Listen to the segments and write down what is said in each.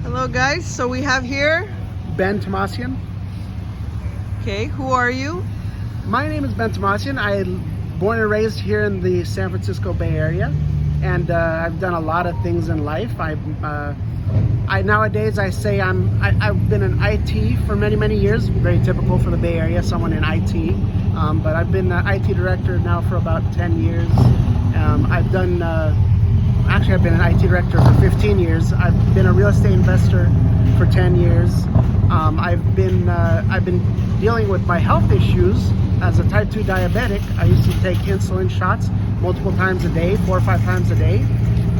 Hello guys, so we have here, Ben Tomasian. okay, who are you? My name is Ben Tomasian. I'm born and raised here in the San Francisco Bay Area, and I've done a lot of things in life. Nowadays I say I've been in IT for many years, very typical for the Bay Area, someone in IT. But I've been an IT director now for about 10 years. I've been an IT director for 15 years. I've been a real estate investor for 10 years. I've been dealing with my health issues as a type 2 diabetic. I used to take insulin shots multiple times a day, 4 or 5 times a day,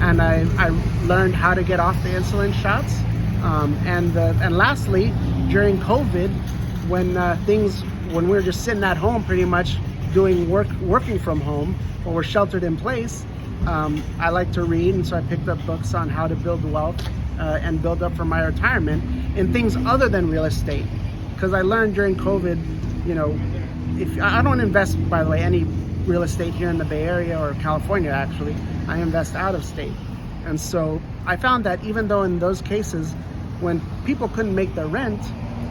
and I learned how to get off the insulin shots. And lastly, during COVID, when we were just sitting at home, pretty much working from home, or we're sheltered in place, I like to read, and so I picked up books on how to build wealth and build up for my retirement in things other than real estate. Because I learned during COVID, if I don't invest, by the way, any real estate here in the Bay Area or California, actually, I invest out of state. And so I found that even though in those cases, when people couldn't make their rent,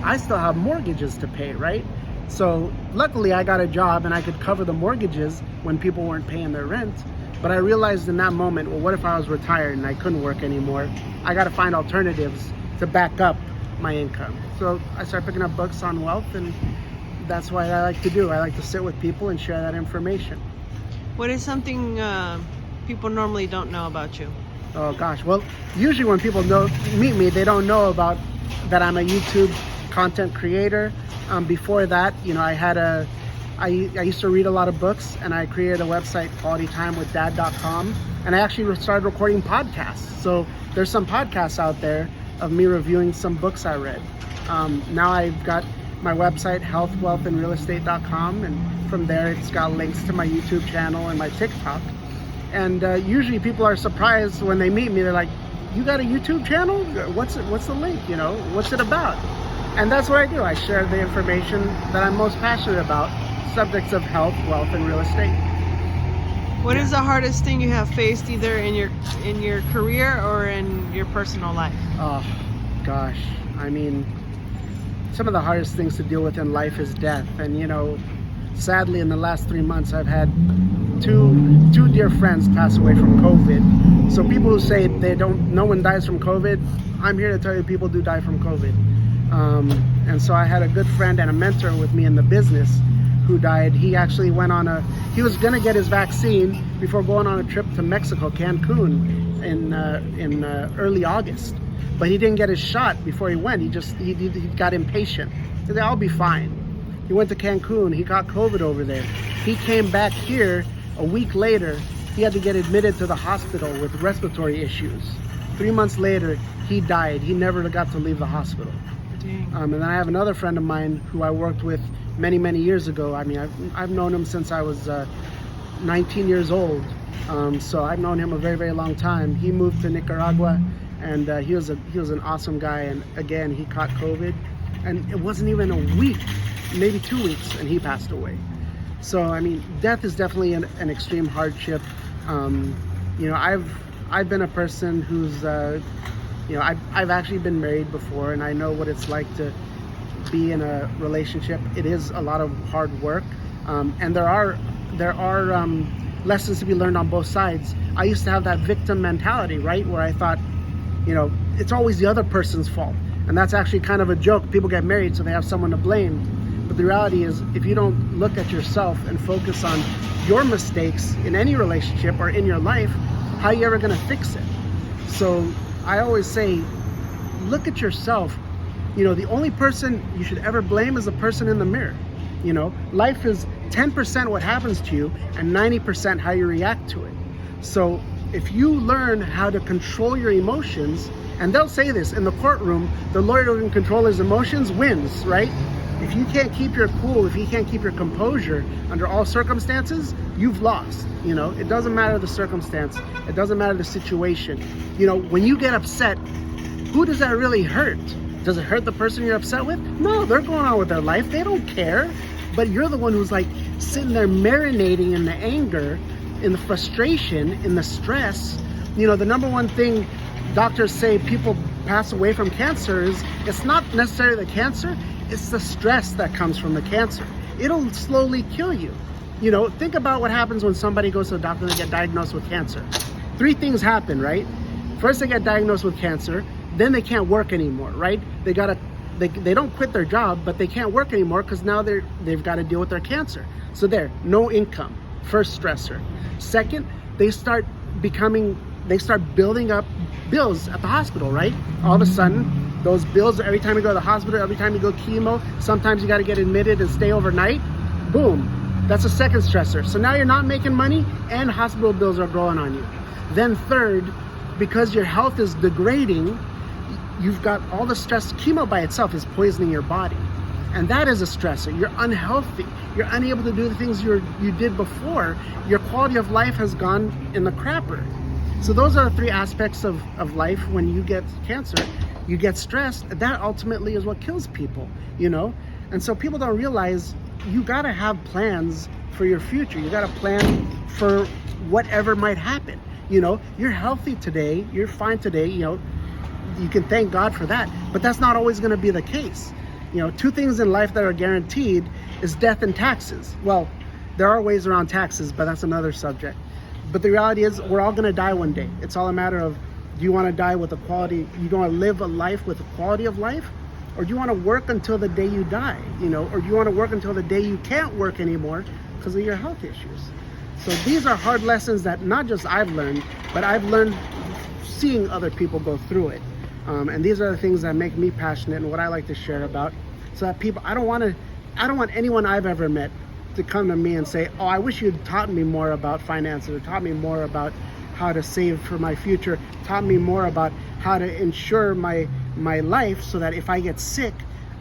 I still have mortgages to pay, right? So luckily I got a job and I could cover the mortgages when people weren't paying their rent. But I realized in that moment, well, what if I was retired and I couldn't work anymore? I got to find alternatives to back up my income. So I started picking up books on wealth, and that's what I like to do. I like to sit with people and share that information. What is something people normally don't know about you? Oh gosh, well, usually when people meet me, they don't know about that I'm a YouTube content creator. Before that, I used to read a lot of books, and I created a website, qualitimewithdad.com, and I actually started recording podcasts. So there's some podcasts out there of me reviewing some books I read. Now I've got my website, healthwealthandrealestate.com, and from there it's got links to my YouTube channel and my TikTok. And usually people are surprised when they meet me. They're like, "You got a YouTube channel? What's the link? What's it about?" And that's what I do. I share the information that I'm most passionate about, subjects of health, wealth, and real estate. What is the hardest thing you have faced, either in your career or in your personal life? Oh gosh, some of the hardest things to deal with in life is death. And sadly in the last 3 months I've had two dear friends pass away from COVID. So people who say no one dies from COVID, I'm here to tell you people do die from COVID. And so I had a good friend and a mentor with me in the business who died. He actually he was gonna get his vaccine before going on a trip to Mexico, Cancun, in early August. But he didn't get his shot before he went. He got impatient. He said, "I'll be fine." He went to Cancun, he got COVID over there. He came back here a week later. He had to get admitted to the hospital with respiratory issues. 3 months later, he died. He never got to leave the hospital. And then I have another friend of mine who I worked with many years ago. I've known him since I was 19 years old. So I've known him a very long time. He moved to Nicaragua, and he was an awesome guy. And again, he caught COVID, and it wasn't even a week, maybe 2 weeks, and he passed away. So death is definitely an extreme hardship. I've been a person who's I've actually been married before, and I know what it's like to be in a relationship. It is a lot of hard work, and there are lessons to be learned on both sides. I used to have that victim mentality, right, where I thought, it's always the other person's fault, and that's actually kind of a joke. People get married so they have someone to blame, but the reality is, if you don't look at yourself and focus on your mistakes in any relationship or in your life, how are you ever going to fix it? So I always say, look at yourself. The only person you should ever blame is the person in the mirror. Life is 10% what happens to you and 90% how you react to it. So if you learn how to control your emotions, and they'll say this in the courtroom, the lawyer who can control his emotions wins, right? If you can't keep your cool, if you can't keep your composure under all circumstances, you've lost. It doesn't matter the circumstance. It doesn't matter the situation. When you get upset, who does that really hurt? Does it hurt the person you're upset with? No, they're going on with their life. They don't care. But you're the one who's sitting there marinating in the anger, in the frustration, in the stress. The number one thing doctors say people pass away from cancer is, it's not necessarily the cancer, it's the stress that comes from the cancer. It'll slowly kill you. You know, think about what happens when somebody goes to the doctor and they get diagnosed with cancer. 3 things happen, right? First, they get diagnosed with cancer, then they can't work anymore, right? They don't quit their job, but they can't work anymore because now they've got to deal with their cancer. So no income, first stressor. Second, they start building up bills at the hospital, right? All of a sudden, those bills, every time you go to the hospital, every time you go chemo, sometimes you got to get admitted and stay overnight. Boom, that's a second stressor. So now you're not making money and hospital bills are growing on you. Then third, because your health is degrading, you've got all the stress. Chemo by itself is poisoning your body. And that is a stressor. You're unhealthy. You're unable to do the things you did before. Your quality of life has gone in the crapper. So those are the 3 aspects of life. When you get cancer, you get stressed. That ultimately is what kills people, you know? And so people don't realize you gotta have plans for your future. You gotta plan for whatever might happen. You know, you're healthy today, you're fine today, you know, you can thank God for that, but that's not always gonna be the case. You know, 2 things in life that are guaranteed is death and taxes. Well, there are ways around taxes, but that's another subject. But the reality is we're all gonna die one day. It's all a matter of, do you wanna die with a quality, you wanna live a life with a quality of life? Or do you wanna work until the day you die, you know? Or do you wanna work until the day you can't work anymore because of your health issues? So these are hard lessons that not just I've learned, but I've learned seeing other people go through it. And these are the things that make me passionate and what I like to share about, so that people, I don't want anyone I've ever met to come to me and say, oh, I wish you'd taught me more about finances, or taught me more about how to save for my future, taught me more about how to ensure my life so that if I get sick,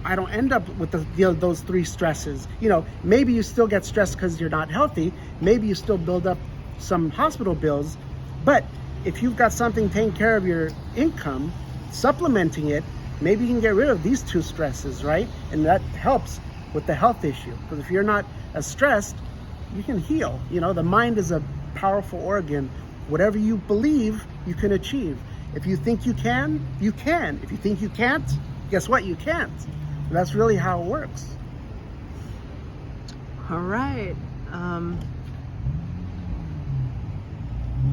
I don't end up with those 3 stresses. You know, maybe you still get stressed because you're not healthy. Maybe you still build up some hospital bills. But if you've got something taking care of your income, supplementing it, maybe you can get rid of these 2 stresses, right? And that helps with the health issue. Because if you're not as stressed, you can heal. You know, the mind is a powerful organ. Whatever you believe, you can achieve. If you think you can, you can. If you think you can't, guess what? You can't. And that's really how it works. All right.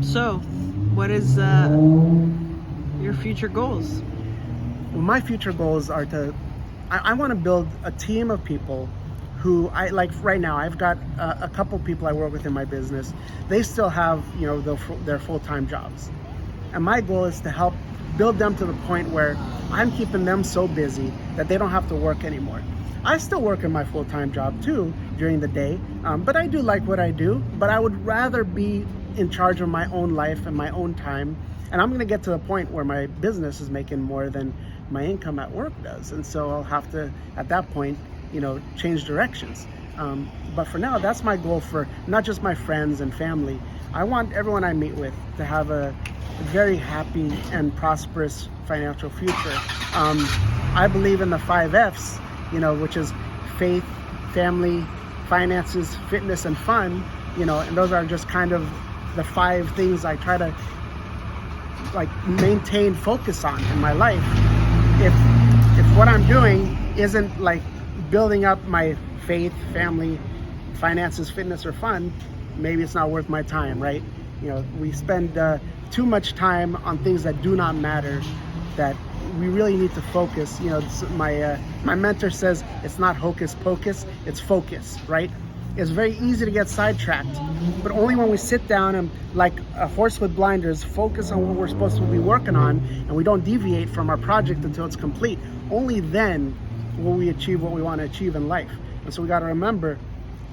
So, what is your future goals? Well, my future goals are I want to build a team of people who like right now. I've got a couple people I work with in my business. They still have, you know, their full-time jobs. And my goal is to help build them to the point where I'm keeping them so busy that they don't have to work anymore. I still work in my full-time job too during the day, but I do like what I do, but I would rather be in charge of my own life and my own time. And I'm going to get to the point where my business is making more than my income at work does. And so I'll have to, at that point, you know, change directions. But for now, that's my goal for not just my friends and family. I want everyone I meet with to have a very happy and prosperous financial future. I believe in the 5 F's, you know, which is faith, family, finances, fitness, and fun, you know, and those are just kind of the 5 things I try to like maintain focus on in my life. If what I'm doing isn't like building up my faith, family, finances, fitness, or fun, maybe it's not worth my time, right? You know, we spend too much time on things that do not matter, that we really need to focus. You know, my mentor says it's not hocus pocus, it's focus, right? It's very easy to get sidetracked, but only when we sit down and, like a horse with blinders, focus on what we're supposed to be working on, and we don't deviate from our project until it's complete, only then will we achieve what we want to achieve in life. And so we got to remember,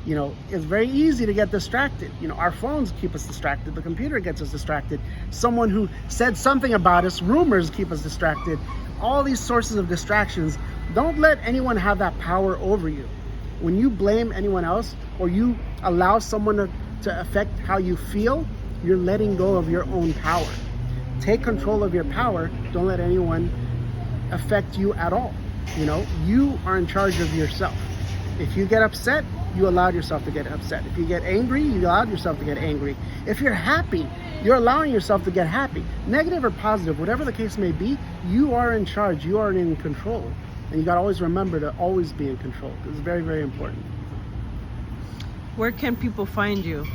you know, it's very easy to get distracted. You know, our phones keep us distracted. The computer gets us distracted. Someone who said something about us, rumors keep us distracted. All these sources of distractions. Don't let anyone have that power over you. When you blame anyone else or you allow someone to affect how you feel, you're letting go of your own power. Take control of your power. Don't let anyone affect you at all. You know, you are in charge of yourself. If you get upset, you allowed yourself to get upset. If you get angry, you allowed yourself to get angry. If you're happy, you're allowing yourself to get happy. Negative or positive, whatever the case may be, you are in charge, you are in control. And you got to always remember to always be in control. It's very, very important. Where can people find you?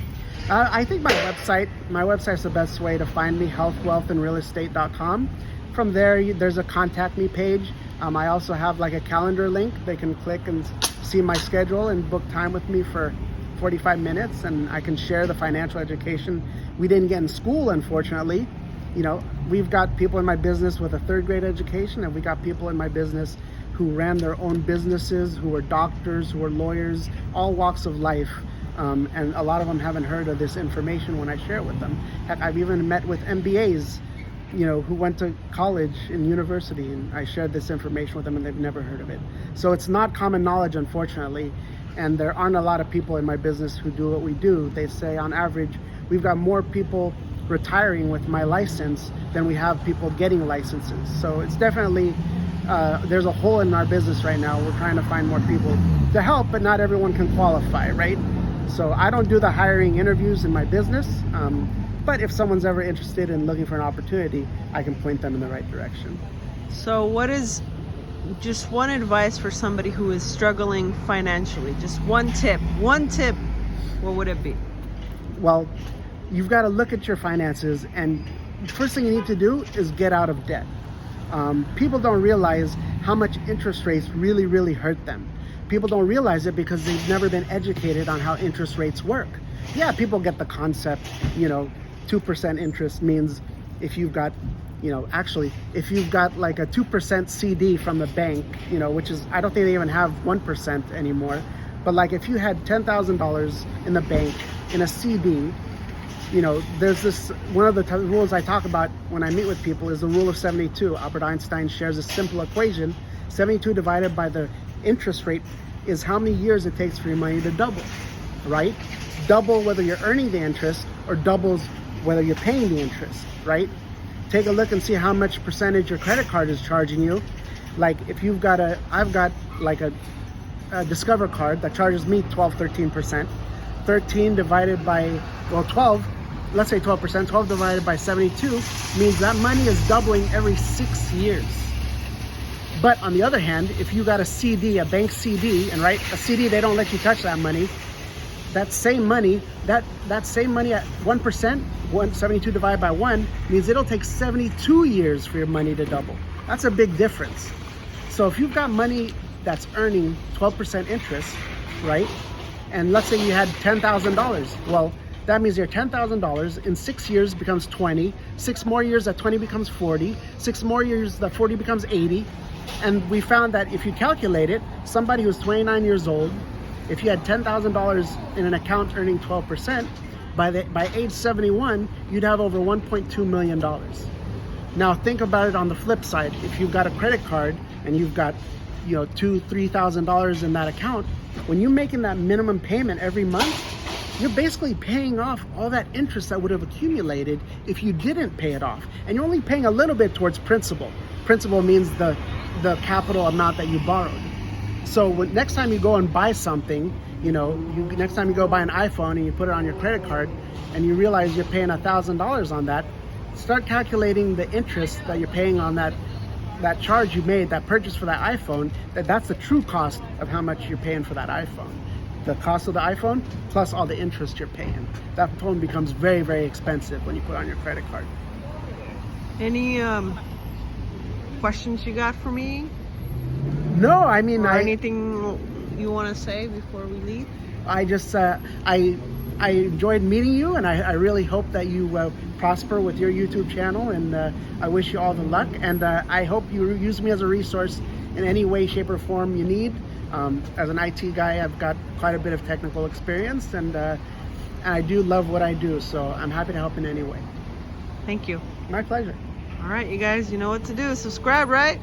I think my website's the best way to find me, healthwealthandrealestate.com. From there, there's a contact me page. I also have like a calendar link. They can click and see my schedule and book time with me for 45 minutes, and I can share the financial education we didn't get in school, unfortunately. You know, we've got people in my business with a 3rd grade education, and we got people in my business who ran their own businesses, who were doctors, who were lawyers, all walks of life. And a lot of them haven't heard of this information when I share it with them. Heck, I've even met with MBAs, you know, who went to college and university, and I shared this information with them and they've never heard of it. So it's not common knowledge, unfortunately, and there aren't a lot of people in my business who do what we do. They say on average, we've got more people retiring with my license than we have people getting licenses. So it's definitely, there's a hole in our business right now. We're trying to find more people to help, but not everyone can qualify, right? So I don't do the hiring interviews in my business, but if someone's ever interested in looking for an opportunity, I can point them in the right direction. So what is just one advice for somebody who is struggling financially? Just one tip, what would it be? Well, you've got to look at your finances, and the first thing you need to do is get out of debt. People don't realize how much interest rates really, really hurt them. People don't realize it because they've never been educated on how interest rates work. Yeah, people get the concept, you know, 2% interest means if you've got, you know, actually, if you've got like a 2% CD from the bank, you know, which is, I don't think they even have 1% anymore. But like if you had $10,000 in the bank in a CD, you know, there's this, one of the rules I talk about when I meet with people is the rule of 72. Albert Einstein shares a simple equation. 72 divided by the interest rate is how many years it takes for your money to double, right? Double whether you're earning the interest, or doubles whether you're paying the interest, right? Take a look and see how much percentage your credit card is charging you. Like if you've got I've got like a Discover card that charges me 12-13%. 13 divided by, well, 12, let's say 12%, 12 divided by 72 means that money is doubling every 6 years. But on the other hand, if you got a CD, a bank CD, and right, a CD, they don't let you touch that money. That same money, that same money at 1%, 72 divided by 1, means it'll take 72 years for your money to double. That's a big difference. So if you've got money that's earning 12% interest, right? And let's say you had $10,000. Well, that means your $10,000 in 6 years becomes 20. 6 more years, that 20 becomes 40. 6 more years, that 40 becomes 80. And we found that if you calculate it, somebody who's 29 years old, if you had $10,000 in an account earning 12%, by age 71, you'd have over $1.2 million. Now think about it on the flip side. If you've got a credit card and you've got, you know, $2,000-$3,000 in that account, when you're making that minimum payment every month, you're basically paying off all that interest that would have accumulated if you didn't pay it off. And you're only paying a little bit towards principal. Principal means the capital amount that you borrowed. So next time you go and buy something, you know, next time you go buy an iPhone and you put it on your credit card and you realize you're paying $1,000 on that, start calculating the interest that you're paying on that charge you made, that purchase for that iPhone. That's the true cost of how much you're paying for that iPhone. The cost of the iPhone plus all the interest you're paying. That phone becomes very, very expensive when you put it on your credit card. Any questions you got for me? No, I mean, anything you want to say before we leave? I just, I enjoyed meeting you, and I really hope that you prosper with your YouTube channel, and I wish you all the luck, and I hope you use me as a resource in any way, shape, or form you need. As an IT guy, I've got quite a bit of technical experience, and I do love what I do, so I'm happy to help in any way. Thank you. My pleasure. All right, you guys, you know what to do. Subscribe, right?